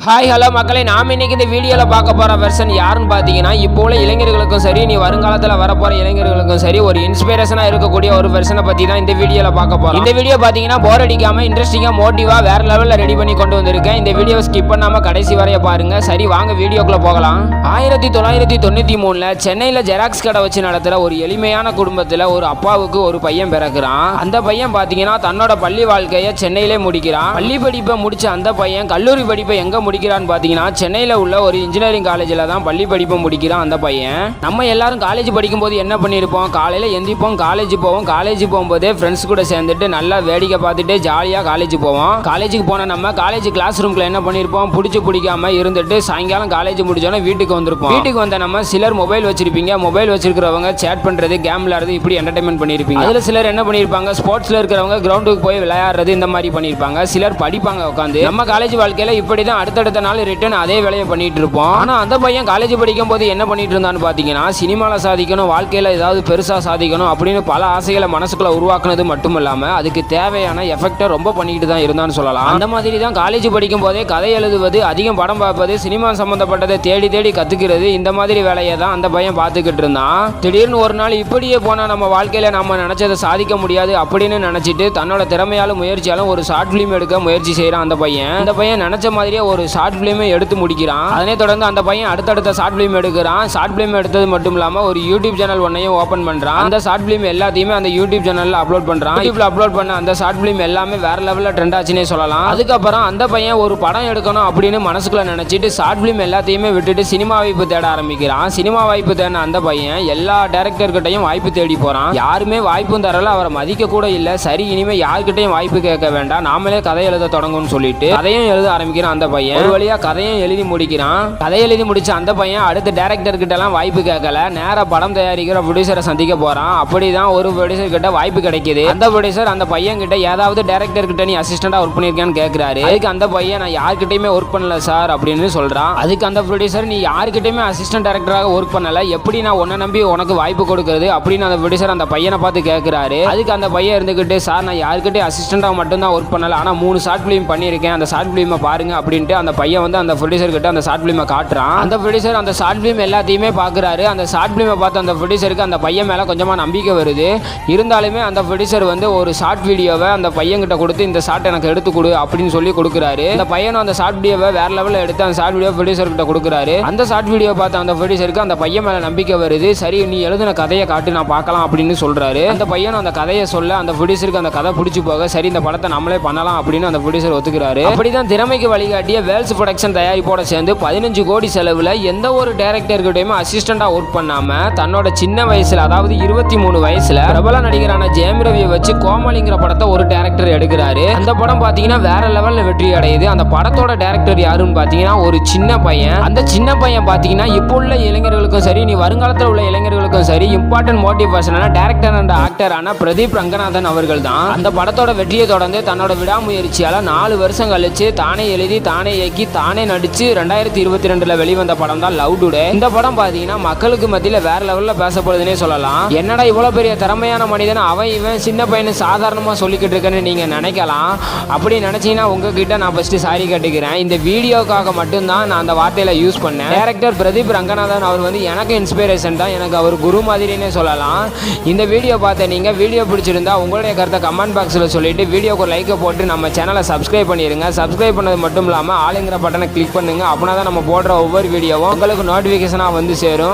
Hi hello மக்களே, நாம் இன்னைக்கு இந்த வீடியோவில் பார்க்க போகிற வெர்ஷன் யாருன்னு பார்த்தீங்கன்னா, இப்போ உள்ள இளைஞர்களுக்கும் சரி, நீ வருங்காலத்தில் வரப்போகிற இளைஞர்களுக்கும் சரி, ஒரு இன்ஸ்பிரேஷனாக இருக்கக்கூடிய ஒரு வெர்ஷனை பற்றி தான் இந்த வீடியோவில் பார்க்க போகிறோம். இந்த வீடியோ பார்த்தீங்கன்னா போர் அடிக்காமல் இன்ட்ரெஸ்டிங்காக மோட்டிவாக வேற லெவலில் ரெடி பண்ணி கொண்டு வந்திருக்கேன். இந்த வீடியோவை ஸ்கிப் பண்ணாமல் கடைசி வரைய பாருங்க. சரி, வாங்க வீடியோக்குள்ளே போகலாம். 1993 சென்னையில் ஜெராக்ஸ் கடை வச்சு நடத்துகிற ஒரு எளிமையான குடும்பத்தில் ஒரு அப்பாவுக்கு ஒரு பையன் பிறக்கிறான். அந்த பையன் பார்த்தீங்கன்னா தன்னோட பள்ளி வாழ்க்கையை சென்னையிலே முடிக்கிறான். பள்ளி படிப்பை முடிச்ச அந்த பையன் கல்லூரி படிப்பை எங்க முடிக்கிறான்னு பார்த்தீங்கன்னா, சென்னையில் உள்ள ஒரு இன்ஜினியரிங் காலேஜில் தான் பள்ளி படிப்பை முடிக்கிறான் அந்த பையன். நம்ம எல்லாரும் காலேஜ் படிக்கும்போது என்ன பண்ணியிருப்போம், காலையில் எந்திப்போம், காலேஜ் போவோம். காலேஜ் போகும்போதே ஃப்ரெண்ட்ஸ் கூட சேர்ந்துட்டு நல்லா வேடிக்கை பார்த்துட்டு ஜாலியாக காலேஜ் போவோம். காலேஜுக்கு போனால் நம்ம காலேஜ் கிளாஸ் ரூம்ல என்ன பண்ணியிருப்போம், பிடிக்காம இருந்துட்டு சாயங்காலம் காலேஜ் முடிச்சோன்னா வீட்டுக்கு வந்திருப்போம். வீட்டுக்கு வந்த நம்ம சிலர் மொபைல் வச்சிருப்பீங்க. மொபைல் வச்சிருக்கிறவங்க சேட் பண்ணுறது, கேம் விளையாடுறது, இப்படி என்டர்டைன்மெண்ட் பண்ணியிருப்பீங்க. அதில் சிலர் என்ன பண்ணியிருப்பாங்க, ஸ்போர்ட்ஸில் இருக்கிறவங்க கிரவுண்டுக்கு போய் விளையாடுறது, இந்த மாதிரி பண்ணியிருப்பாங்க. சிலர் படிப்பாங்க உட்காந்து. நம்ம காலேஜ் வாழ்க்கையில் இப்படி தான் அடுத்தடுத்த நாள் ரிட்டர்ன் அதே வேலையை பண்ணிட்டு இருப்போம். ஆனால் அந்த பையன் காலேஜ் படிக்கும் போது என்ன பண்ணிட்டு இருந்தான்னு பார்த்தீங்கன்னா, சினிமாவில் சாதிக்கணும், வாழ்க்கையில் ஏதாவது பெருசாக சாதிக்கணும் அப்படின்னு பல ஆசைகளை மனசுக்குள்ள உருவாக்குனது மட்டும் இல்லாமல் அதுக்கு தேவையான எஃபெக்டை ரொம்ப பண்ணிட்டு தான் இருந்தான்னு சொல்லலாம். அந்த மாதிரி தான் காலேஜ் படிக்கும் போதே கதை எழுதுவது, அதிகம் படம் பார்ப்பது, சினிமா சம்பந்தப்பட்டதை தேடி தேடி கத்துக்கிறது, இந்த மாதிரி வேலையை தான் அந்த பையன் பார்த்துக்கிட்டு இருந்தான். திடீர்னு ஒரு நாள் இப்படியே போனால் நம்ம வாழ்க்கையில் நம்ம நினைச்சதை சாதிக்க முடியாது அப்படின்னு நினைச்சிட்டு தன்னோட திறமையாலும் முயற்சியாலும் ஒரு ஷார்ட் பிலிம் எடுக்க முயற்சி செய்யறான் அந்த பையன். அந்த பையன் நினைச்ச மாதிரியே ஒரு ஷார்ட் பிலிமை எடுத்து முடிக்கிறான். அதனை தொடர்ந்து அந்த பையன் அடுத்தடுத்த ஷார்ட் பிலிம் எடுக்கிறான். ஷார்ட் பிலிம் எடுத்தது மட்டும் இல்லாம ஒரு யூடியூப் சேனல் ஒன்னையும் ஓபன் பண்றான். அந்த ஷார்ட் பிலிம் எல்லாத்தையுமே அந்த யூடியூப் சேனல்ல அப்லோட் பண்றான். யூடியூப்ல அப்லோட் பண்ண அந்த ஷார்ட் பிலிம் எல்லாமே வேற லெவல்ல ட்ரெண்ட் ஆச்சுன்னே சொல்லலாம். அதுக்கப்புறம் அந்த பையன் ஒரு படம் எடுக்கணும் அப்படின்னு மனசுக்குள்ள நினைச்சிட்டு ஷார்ட் பிலிம் எல்லாத்தையுமே விட்டுட்டு சினிமா வாய்ப்பு தேட ஆரம்பிக்கிறான். சினிமா வாய்ப்பு தேடின அந்த பையன் எல்லா டைரக்டர் கிட்டையும் வாய்ப்பு தேடி போறான். யாருமே வாய்ப்பும் தரல, அவரை மதிக்க கூட இல்ல. சரி, இனிமே யார்கிட்டையும் வாய்ப்பு கேட்க வேண்டாம், நாமளே கதை எழுத தொடங்கும்னு சொல்லிட்டு கதையும் எழுத ஆரம்பிக்கிறான் அந்த பையன். ஒரு வழியா கதையும் எழுதி முடிக்கிறான். கதை எழுதி முடிச்ச அந்த பையன் அடுத்த டைரக்டர் கிட்ட எல்லாம் வாய்ப்பு கேட்கல, நேரா படம் தயாரிக்கிற ப்ரொடியூசரை சந்திக்க போறான். அப்படிதான் ஒரு ப்ரொடியூசர் கிட்ட வாய்ப்பு கிடைக்குது. அந்த ப்ரொடியூசர் அந்த பையன் கிட்ட ஏதாவது டைரக்டர் கிட்ட நீ அசிஸ்டண்டா ஒர்க் பண்ணிருக்கான்னு கேட்கிறாரு. அதுக்கு அந்த பையன் நான் யார்கிட்டயுமே ஒர்க் பண்ணல சார் அப்படின்னு சொல்றான். அதுக்கு அந்த ப்ரொடியூசர், நீ யார்கிட்டயுமே அசிஸ்டன்ட் டைரக்டராக ஒர்க் பண்ணல, எப்படி நான் உன்னை நம்பி உனக்கு வாய்ப்பு கொடுக்கறது அப்படின்னு அந்த ப்ரொடியூசர் அந்த பையனை பார்த்து கேட்கிறாரு. அதுக்கு அந்த பையன் இருந்துகிட்டு, சார் நான் யார்கிட்டயும் அசிஸ்டண்டா மட்டும் தான் ஒர்க் பண்ணல, ஆனா 3 ஷார்ட் பிலிம் பண்ணியிருக்கேன், அந்த ஷார்ட் பிலிமை பாருங்க அப்படின்ட்டு அந்த பையன் வந்து அந்த ப்ரொடியூசர் கிட்ட அந்த ஷார்ட் பிலிமை காட்டுறான். அந்த ப்ரொடியூசர் அந்த ஷார்ட் பிலிம் எல்லாத்தையுமே பார்க்குறாரு. அந்த ஷார்ட் பிலிமை பார்த்து அந்த ப்ரொடியூசருக்கு அந்த பையன் மேலே கொஞ்சமாக நம்பிக்கை வருது. இருந்தாலுமே அந்த ப்ரொடியூசர் வந்து ஒரு ஷார்ட் வீடியோவை அந்த பையன் கிட்ட கொடுத்து, இந்த ஷார்ட் எனக்கு எடுத்து கொடு அப்படின்னு சொல்லி கொடுக்குறாரு. அந்த பையனும் அந்த ஷார்ட் வீடியோவை வேற லெவலில் எடுத்து அந்த ஷார்ட் வீடியோ ப்ரொடியூசர் கிட்ட கொடுக்குறாரு. அந்த ஷார்ட் வீடியோ பார்த்து அந்த ப்ரொடியூசருக்கு அந்த பையன் மேலே நம்பிக்கை வருது. சரி, நீ எழுதின கதையை காட்டு, நான் பார்க்கலாம் அப்படின்னு சொல்றாரு. அந்த பையனும் அந்த கதையை சொல்ல அந்த ப்ரொடியூசருக்கு அந்த கதை பிடிச்சி போக, சரி இந்த படத்தை நம்மளே பண்ணலாம் அப்படின்னு அந்த ப்ரொடியூசர் ஒத்துக்கிறாரு. அப்படிதான் திறமைக்கு வழிகாட்டிய வேல்ஸ் ப்ரொடக்ஷன் தயாரிப்போட சேர்ந்து 15 கோடி செலவுல எந்த ஒரு டைரக்டர்கிட்டயுமே அசிஸ்டண்டா ஒர்க் பண்ணாம தன்னோட சின்ன வயசுல, அதாவது 23 வயசுல பிரபல நடிகரான ஜெயம் ரவியை வச்சு கோமாளிங்கிற படத்தை ஒரு டைரக்டர் எடுக்கிறாரு. அந்த படம் பாத்தீங்கன்னா வேற லெவல்ல வெற்றி அடையுது. அந்த படத்தோட டைரக்டர் யாருன்னு பாத்தீங்கன்னா ஒரு சின்ன பையன். அந்த சின்ன பையன் பாத்தீங்கன்னா இப்போ உள்ள இளைஞர்களுக்கும் சரி, நீ வருங்காலத்தில் உள்ள இளைஞர்களுக்கும் சரி இம்பார்ட்டன்ட் மோட்டிவேஷனான டைரக்டர் அண்ட் ஆக்டரான பிரதீப் ரங்கநாதன் அவர்கள் தான். அந்த படத்தோட வெற்றியை தொடர்ந்து தன்னோட விடாமுயற்சியால 4 வருஷம் கழிச்சு தானே எழுதி, தானே இயக்கி, தானே நடிச்சு 2022 வெளிவந்த படம் தான் லவ் டுடே. இந்த படம் பாத்தீங்கன்னா மக்களுக்கு மத்தியில வேற லெவல்ல பேசப்படுதுன்னே சொல்லலாம். என்னடா இவ்வளவு பெரிய திறமையான மனிதன் அவன் இவன் சின்ன பையனு சாதாரணமா சொல்லிக்கிட்டு இருக்கேன்னு நீங்க நினைக்கலாம். அப்படி நினைச்சீங்கன்னா உங்ககிட்ட நான் ஃபர்ஸ்ட் சாரி கேட்டுக்கிறேன். இந்த வீடியோக்காக மட்டும்தான் நான் அந்த வார்த்தையில யூஸ் பண்ணேன். டைரக்டர் பிரதீப் ரங்கநாதன் அவர் வந்து எனக்கு இன்ஸ்பிரேஷன் தான், எனக்கு அவர் குரு மாதிரினே சொல்லலாம். இந்த வீடியோ பார்த்த நீங்க வீடியோ பிடிச்சிருந்தா உங்களுடைய கருத்தை கமெண்ட் பாக்ஸ்ல சொல்லிட்டு வீடியோக்கு லைக் போட்டு நம்ம சேனலை சப்ஸ்கிரைப் பண்ணிருங்க. சப்ஸ்கிரைப் பண்ணது மட்டும் இல்லாம ஆளுங்கிற பட்டனை கிளிக் பண்ணுங்க. அப்படின்னா தான் நம்ம போடுற ஒவ்வொரு வீடியோவும் உங்களுக்கு நோட்டிஃபிகேஷனாக வந்து சேரும்.